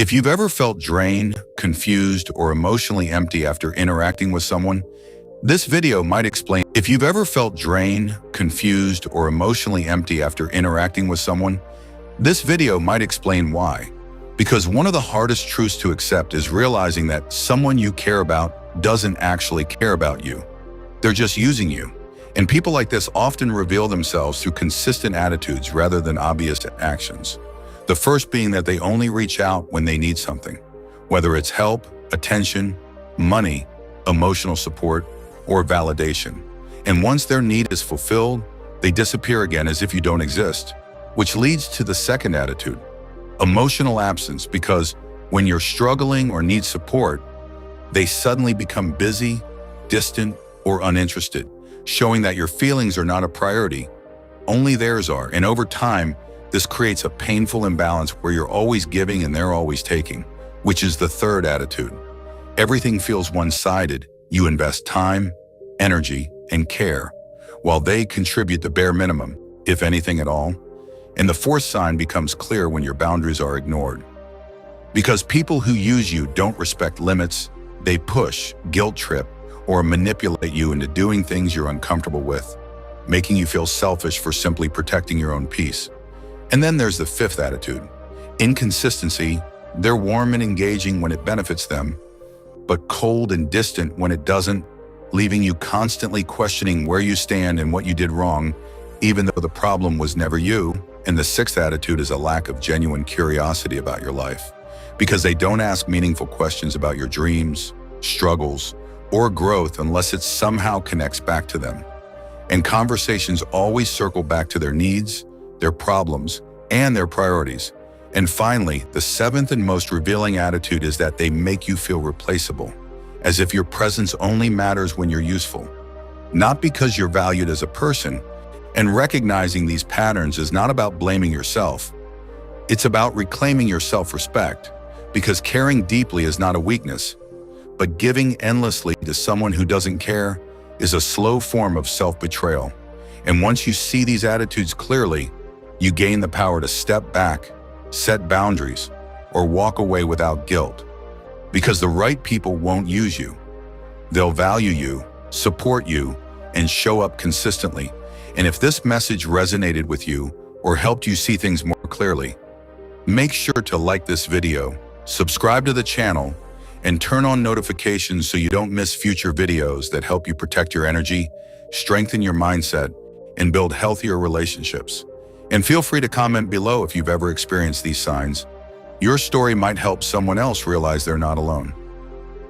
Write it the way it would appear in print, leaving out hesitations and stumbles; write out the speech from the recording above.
If you've ever felt drained, confused, or emotionally empty after interacting with someone, this video might explain. If you've ever felt drained, confused, or emotionally empty after interacting with someone, this video might explain why. Because one of the hardest truths to accept is realizing that someone you care about doesn't actually care about you. They're just using you. And people like this often reveal themselves through consistent attitudes rather than obvious actions. The first being that they only reach out when they need something, whether it's help, attention, money, emotional support, or validation. And once their need is fulfilled, they disappear again as if you don't exist, which leads to the second attitude, emotional absence, because when you're struggling or need support, they suddenly become busy, distant, or uninterested, showing that your feelings are not a priority, only theirs are. And over time, this creates a painful imbalance where you're always giving and they're always taking, which is the third attitude. Everything feels one-sided. You invest time, energy, and care, while they contribute the bare minimum, if anything at all. And the fourth sign becomes clear when your boundaries are ignored. Because people who use you don't respect limits, they push, guilt trip, or manipulate you into doing things you're uncomfortable with, making you feel selfish for simply protecting your own peace. And then there's the fifth attitude, inconsistency. They're warm and engaging when it benefits them, but cold and distant when it doesn't, leaving you constantly questioning where you stand and what you did wrong, even though the problem was never you. And the sixth attitude is a lack of genuine curiosity about your life, because they don't ask meaningful questions about your dreams, struggles, or growth unless it somehow connects back to them. And conversations always circle back to their needs, their problems, and their priorities. And finally, the seventh and most revealing attitude is that they make you feel replaceable, as if your presence only matters when you're useful, not because you're valued as a person. And recognizing these patterns is not about blaming yourself. It's about reclaiming your self-respect, because caring deeply is not a weakness, but giving endlessly to someone who doesn't care is a slow form of self-betrayal. And once you see these attitudes clearly, you gain the power to step back, set boundaries, or walk away without guilt. Because the right people won't use you. They'll value you, support you, and show up consistently. And if this message resonated with you or helped you see things more clearly, make sure to like this video, subscribe to the channel, and turn on notifications so you don't miss future videos that help you protect your energy, strengthen your mindset, and build healthier relationships. And feel free to comment below if you've ever experienced these signs. Your story might help someone else realize they're not alone.